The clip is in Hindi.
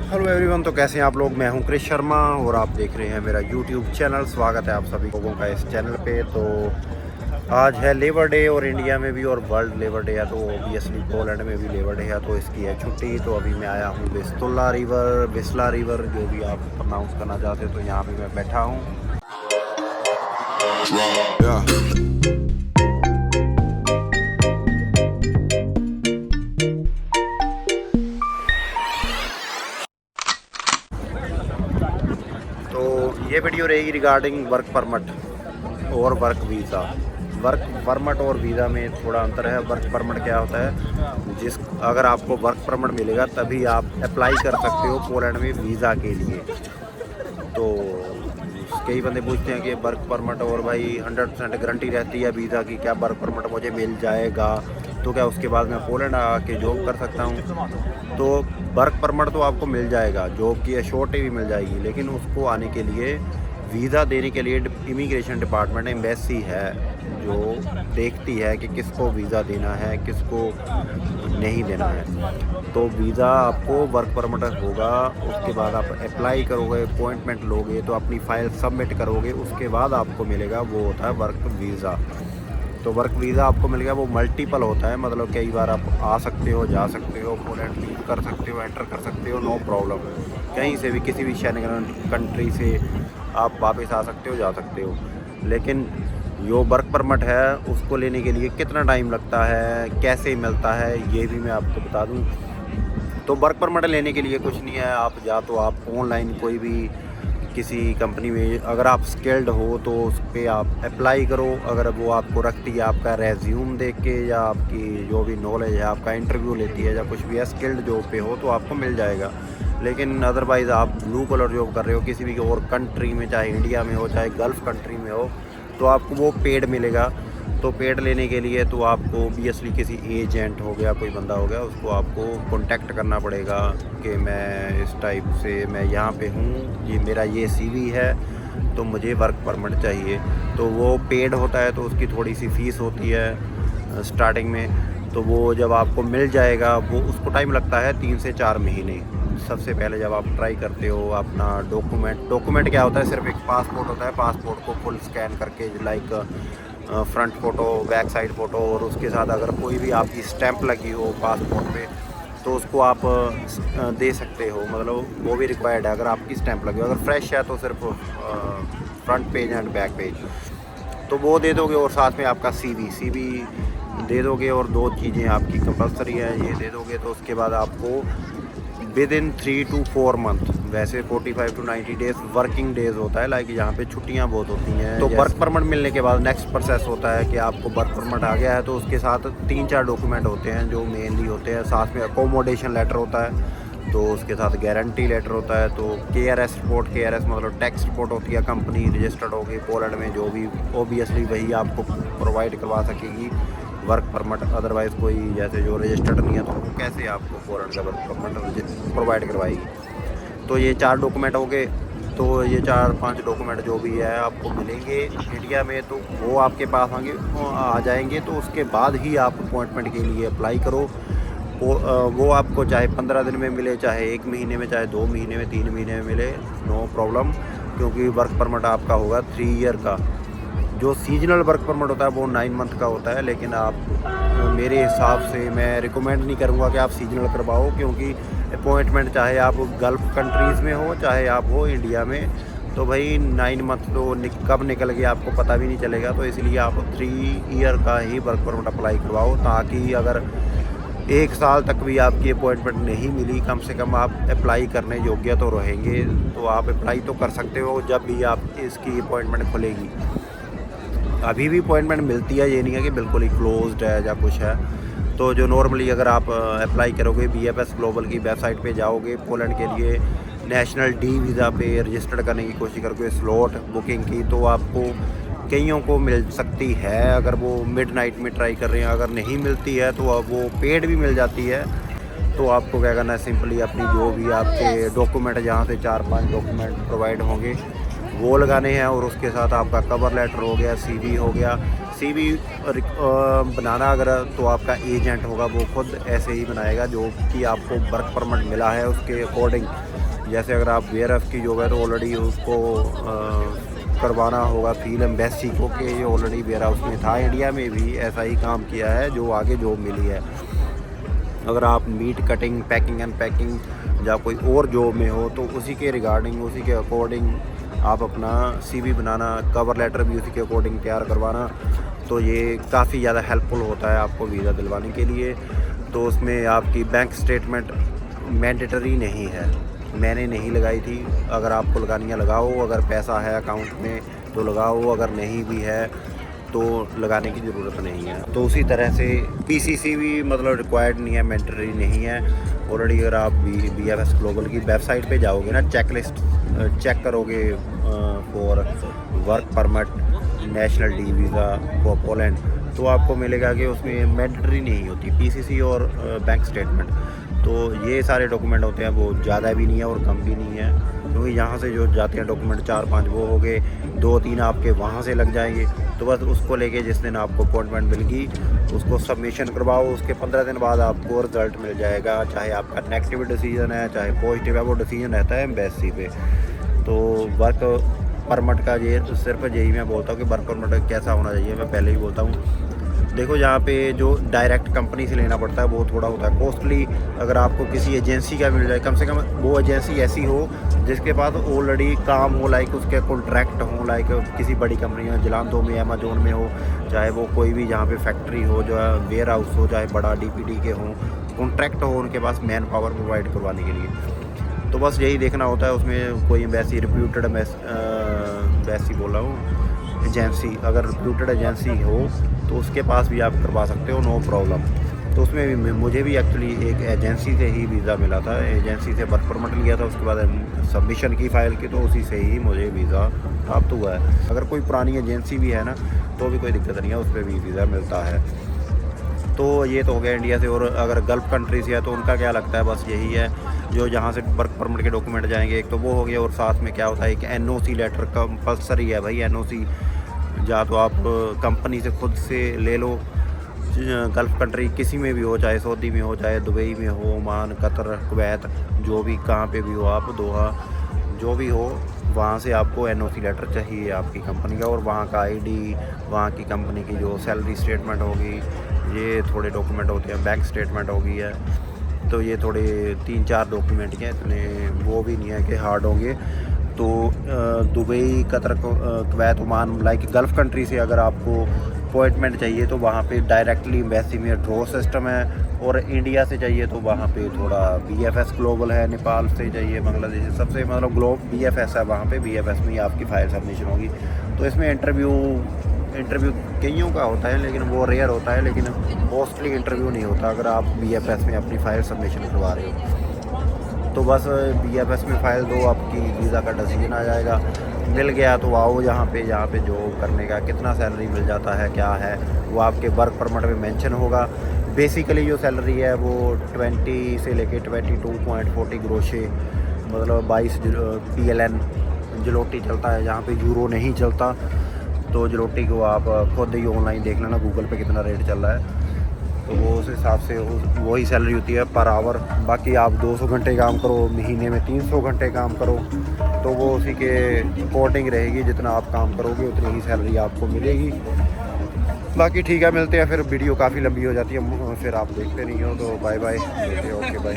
हेलो एवरीवन, तो कैसे हैं आप लोग। मैं हूं क्रिश शर्मा और आप देख रहे हैं मेरा यूट्यूब चैनल। स्वागत है आप सभी लोगों का इस चैनल पे। तो आज है लेबर डे और इंडिया में भी और वर्ल्ड लेबर डे है, तो ओबियसली पोलैंड में भी लेबर डे है, तो इसकी है छुट्टी। तो अभी मैं आया हूं विस्ला रिवर, जो भी आप प्रोनाउंस करना चाहते हो। तो यहाँ पे मैं बैठा हूँ। तो ये वीडियो रहेगी रिगार्डिंग वर्क परमिट और वर्क वीज़ा। वर्क परमिट और वीज़ा में थोड़ा अंतर है। वर्क परमिट क्या होता है, अगर आपको वर्क परमिट मिलेगा तभी आप अप्लाई कर सकते हो पोलैंड में वीज़ा के लिए। तो कई बंदे पूछते हैं कि वर्क परमिट और भाई 100% गारंटी रहती है वीज़ा की, क्या वर्क परमिट मुझे मिल जाएगा तो क्या उसके बाद मैं पोलैंड आके जॉब कर सकता हूँ। तो वर्क परमिट तो आपको मिल जाएगा, जॉब की अश्योरिटी भी मिल जाएगी, लेकिन उसको आने के लिए वीज़ा देने के लिए इमिग्रेशन डिपार्टमेंट एम्बेसी है जो देखती है कि किसको वीज़ा देना है, किसको नहीं देना है। तो वीज़ा आपको वर्क परमिट होगा, उसके बाद आप अप्लाई करोगे, अपॉइंटमेंट लोगे, तो अपनी फ़ाइल सबमिट करोगे, उसके बाद आपको मिलेगा, वो होता है वर्क वीज़ा। तो वर्क वीज़ा आपको मिल गया, वो मल्टीपल होता है, मतलब कई बार आप आ सकते हो, जा सकते हो, पोलैंड लीव कर सकते हो, एंटर कर सकते हो, नो प्रॉब्लम। कहीं से भी किसी भी शेंगन कंट्री से आप वापस आ सकते हो, जा सकते हो। लेकिन जो वर्क परमिट है उसको लेने के लिए कितना टाइम लगता है, कैसे मिलता है, ये भी मैं आपको बता दूं। तो वर्क परमिट लेने के लिए कुछ नहीं है, आप ऑनलाइन कोई भी किसी कंपनी में अगर आप स्किल्ड हो तो उस पर आप अप्लाई करो। अगर वो आपको रखती है आपका रेज्यूम देख के, या आपकी जो भी नॉलेज है, आपका इंटरव्यू लेती है या कुछ भी है, स्किल्ड जॉब पे हो तो आपको मिल जाएगा। लेकिन अदरवाइज़ आप ब्लू कलर जॉब कर रहे हो किसी भी और कंट्री में, चाहे इंडिया में हो चाहे गल्फ़ कंट्री में हो, तो आपको वो पेड मिलेगा। तो पेड लेने के लिए तो आपको ओबियसली किसी एजेंट हो गया, कोई बंदा हो गया, उसको आपको कांटेक्ट करना पड़ेगा कि मैं इस टाइप से, मैं यहाँ पे हूँ, ये मेरा ये सीवी है, तो मुझे वर्क परमिट चाहिए। तो वो पेड होता है, तो उसकी थोड़ी सी फ़ीस होती है स्टार्टिंग में। तो वो जब आपको मिल जाएगा, वो उसको टाइम लगता है 3 से 4 महीने। सबसे पहले जब आप ट्राई करते हो अपना डॉक्यूमेंट क्या होता है, सिर्फ एक पासपोर्ट होता है। पासपोर्ट को फुल स्कैन करके, like front photo, back side photo, और उसके साथ अगर कोई भी आपकी स्टैंप लगी हो पासपोर्ट पे तो उसको आप दे सकते हो, मतलब वो भी रिक्वायर्ड है। अगर आपकी स्टैंप लगी हो, अगर फ्रेश है तो सिर्फ front page and back page, तो वो दे दोगे। और साथ में आपका सीवी दे दोगे, और 2 चीज़ें आपकी कंपलसरी है, ये दे दोगे। तो उसके बाद आपको विद इन 3 to 4 मंथ, वैसे 45 to 90 डेज़ वर्किंग डेज़ होता है, लाइक यहाँ पे छुट्टियाँ बहुत होती हैं। तो वर्क परमिट मिलने के बाद नेक्स्ट प्रोसेस होता है कि आपको वर्क परमिट आ गया है, तो उसके साथ 3-4 डॉक्यूमेंट होते हैं जो मेनली होते हैं। साथ में अकोमोडेशन लेटर होता है, तो उसके साथ गारंटी लेटर होता है, तो KRS रिपोर्ट, KRS मतलब टैक्स रिपोर्ट होती है, कंपनी रजिस्टर्ड होगी पोलैंड में जो भी, ओबियसली वही आपको प्रोवाइड करवा सकेगी वर्क परमिट। अदरवाइज़ कोई जैसे जो रजिस्टर्ड नहीं है तो वो कैसे आपको पोलैंड का वर्क परमिट प्रोवाइड करवाएगी। तो ये 4 डॉक्यूमेंट हो गए। तो ये 4-5 डॉक्यूमेंट जो भी है आपको मिलेंगे इंडिया में, तो वो आपके पास आ जाएंगे। तो उसके बाद ही आप अपॉइंटमेंट के लिए अप्लाई करो। वो आपको चाहे 15 दिन में मिले, चाहे 1 महीने में, चाहे 2 महीने में, 3 महीने में मिले, नो प्रॉब्लम। क्योंकि वर्क परमिट आपका होगा 3 ईयर का। जो सीजनल वर्क परमिट होता है वो 9 मंथ का होता है। लेकिन आप मेरे हिसाब से मैं रिकमेंड नहीं करूँगा कि आप सीजनल करवाओ, क्योंकि अपॉइंटमेंट चाहे आप गल्फ़ कंट्रीज़ में हो चाहे आप हो इंडिया में, तो भाई 9 मंथ तो कब निकल गया आपको पता भी नहीं चलेगा। तो इसलिए आप 3 ईयर का ही वर्क परमिट अप्लाई करवाओ, ताकि अगर 1 साल तक भी आपकी अपॉइंटमेंट नहीं मिली, कम से कम आप अप्लाई करने योग्य तो रहेंगे। तो आप अप्लाई तो कर सकते हो जब भी आप इसकी अपॉइंटमेंट खुलेगी। अभी भी अपॉइंटमेंट मिलती है, ये नहीं है कि बिल्कुल ही क्लोज्ड है या कुछ है। तो जो नॉर्मली अगर आप अप्लाई करोगे, BFS ग्लोबल की वेबसाइट पे जाओगे, पोलैंड के लिए नेशनल D वीज़ा पे रजिस्टर्ड करने की कोशिश करोगे, स्लॉट बुकिंग की, तो आपको कईयों को मिल सकती है। अगर वो मिडनाइट में ट्राई कर रहे हैं, अगर नहीं मिलती है तो अब वो पेड भी मिल जाती है। तो आपको क्या करना है, सिंपली अपनी जो भी आपके डॉक्यूमेंट, जहाँ से 4-5 डॉक्यूमेंट प्रोवाइड होंगे वो लगाने हैं, और उसके साथ आपका कवर लेटर हो गया, CV हो गया। CV बनाना अगर तो आपका एजेंट होगा, वो खुद ऐसे ही बनाएगा जो कि आपको वर्क परमिट मिला है उसके अकॉर्डिंग। जैसे अगर आप BRF की जॉब है तो ऑलरेडी उसको करवाना होगा फील्ड एम्बेसी को कि ये ऑलरेडी BRF में था। इंडिया में भी ऐसा ही काम किया है जो आगे जॉब मिली है। अगर आप meat cutting, packing and packing या कोई और जॉब में हो तो उसी के रिगार्डिंग, उसी के अकॉर्डिंग आप अपना CV बनाना, कवर लेटर भी उसी के अकॉर्डिंग तैयार करवाना, तो ये काफ़ी ज़्यादा हेल्पफुल होता है आपको वीज़ा दिलवाने के लिए। तो उसमें आपकी बैंक स्टेटमेंट मैंडेटरी नहीं है, मैंने नहीं लगाई थी। अगर आपको लगानी है लगाओ, अगर पैसा है अकाउंट में तो लगाओ, अगर नहीं भी है तो लगाने की ज़रूरत नहीं है। तो उसी तरह से PCC भी मतलब रिक्वायर्ड नहीं है, मैंडेटरी नहीं है ऑलरेडी। अगर आप BFS ग्लोबल की वेबसाइट पे जाओगे ना, चेकलिस्ट चेक करोगे for work permit national D visa for Poland, तो आपको मिलेगा कि उसमें मैंडेटरी नहीं होती PCC और बैंक स्टेटमेंट। तो ये सारे डॉक्यूमेंट होते हैं, वो ज़्यादा भी नहीं है और कम भी नहीं है, क्योंकि यहाँ से जो जाते हैं डॉक्यूमेंट 4-5 वो हो गए, 2-3 आपके वहाँ से लग जाएंगे। तो बस उसको लेके जिस दिन आपको अपॉइंटमेंट मिल गई उसको सबमिशन करवाओ, उसके 15 दिन बाद आपको रिज़ल्ट मिल जाएगा। चाहे आपका नेगेटिव डिसीजन है चाहे पॉजिटिव है, वो डिसीजन रहता है एम्बेसी पे। तो वर्क परमिट का ये सिर्फ यही मैं बोलता हूँ कि वर्क परमिट कैसा होना चाहिए, मैं पहले ही बोलता हूँ। देखो यहाँ पे जो डायरेक्ट कंपनी से लेना पड़ता है वो थोड़ा होता है कॉस्टली। अगर आपको किसी एजेंसी का मिल जाए, कम से कम वो एजेंसी ऐसी हो जिसके पास ऑलरेडी काम हो, लाइक उसके कॉन्ट्रैक्ट हो, लाइक किसी बड़ी कंपनी में, जिलांतो में, अमेजोन में हो, चाहे वो कोई भी जहाँ पे फैक्ट्री हो, जो है वेयर हाउस हो, चाहे बड़ा DPD के हों, कॉन्ट्रैक्ट हो उनके पास मैन पावर प्रोवाइड करवाने के लिए। तो बस यही देखना होता है। उसमें कोई वैसी रिप्यूटेड वैसी बोल रहा हूँ एजेंसी, अगर रिप्यूटेड एजेंसी हो तो उसके पास भी आप करवा सकते हो, नो प्रॉब्लम। तो उसमें भी मुझे भी एक्चुअली एक एजेंसी से ही वीज़ा मिला था, एजेंसी से वर्क परमिट लिया था, उसके बाद सबमिशन की फ़ाइल की, तो उसी से ही मुझे वीज़ा प्राप्त हुआ है। अगर कोई पुरानी एजेंसी भी है ना तो भी कोई दिक्कत नहीं है, उस पर भी वीज़ा मिलता है। तो ये तो हो गया इंडिया से। और अगर गल्फ़ कंट्री से है तो उनका क्या लगता है, बस यही है जो जहाँ से वर्क परमिट के डॉक्यूमेंट जाएंगे, एक तो वो हो गया, और साथ में क्या होता है एक NOC लेटर कंपल्सरी है भाई। NOC या तो आप कंपनी से खुद से ले लो, गल्फ़ कंट्री किसी में भी हो, चाहे सऊदी में हो, चाहे दुबई में हो, ओमान, कतर, कुवैत, जो भी कहाँ पे भी हो आप, दोहा, जो भी हो, वहाँ से आपको NOC लेटर चाहिए आपकी कंपनी का, और वहाँ का ID, वहाँ की कंपनी की जो सैलरी स्टेटमेंट होगी, ये थोड़े डॉक्यूमेंट होते हैं, बैंक स्टेटमेंट होगी है। तो ये थोड़े 3-4 डॉक्यूमेंट हैं, इतने वो भी नहीं है कि हार्ड होंगे। तो Dubai, Qatar, Kuwait, Oman, like gulf country से अगर आपको अपॉइंटमेंट चाहिए तो वहाँ पे डायरेक्टली एम्बेसी में ड्रॉ सिस्टम है, और इंडिया से चाहिए तो वहाँ पे थोड़ा BFS ग्लोबल है, नेपाल से चाहिए, बांग्लादेश से, सबसे मतलब BFS है वहाँ पे, BFS में ही आपकी फ़ाइल सबमिशन होगी। तो इसमें इंटरव्यू कईयों का होता है, लेकिन वो रेयर होता है, लेकिन मोस्टली इंटरव्यू नहीं होता अगर आप BFS में अपनी फ़ाइल सबमिशन करवा रहे हो। तो बस BFS में फ़ाइल दो, आपकी वीज़ा का डिसीजन आ जाएगा। मिल गया तो आओ जहाँ पे जॉब करने का कितना सैलरी मिल जाता है, क्या है वो आपके वर्क परमिट में मेंशन होगा। बेसिकली जो सैलरी है वो 20 से लेके 22.40 ग्रोशे, मतलब 22 PLN जलोटी चलता है, जहाँ पे यूरो नहीं चलता। तो जलोटी को आप खुद ही ऑनलाइन देख लेना गूगल पे कितना रेट चल रहा है, तो वो उस हिसाब से वही सैलरी होती है पर आवर। बाकी आप 200 घंटे काम करो, महीने में 300 घंटे काम करो, तो वो उसी के अकॉर्डिंग रहेगी, जितना आप काम करोगे उतनी ही सैलरी आपको मिलेगी। बाकी ठीक है, मिलते हैं फिर। वीडियो काफ़ी लंबी हो जाती है, फिर आप देखते नहीं हो, तो बाय बाय, ओके बाय।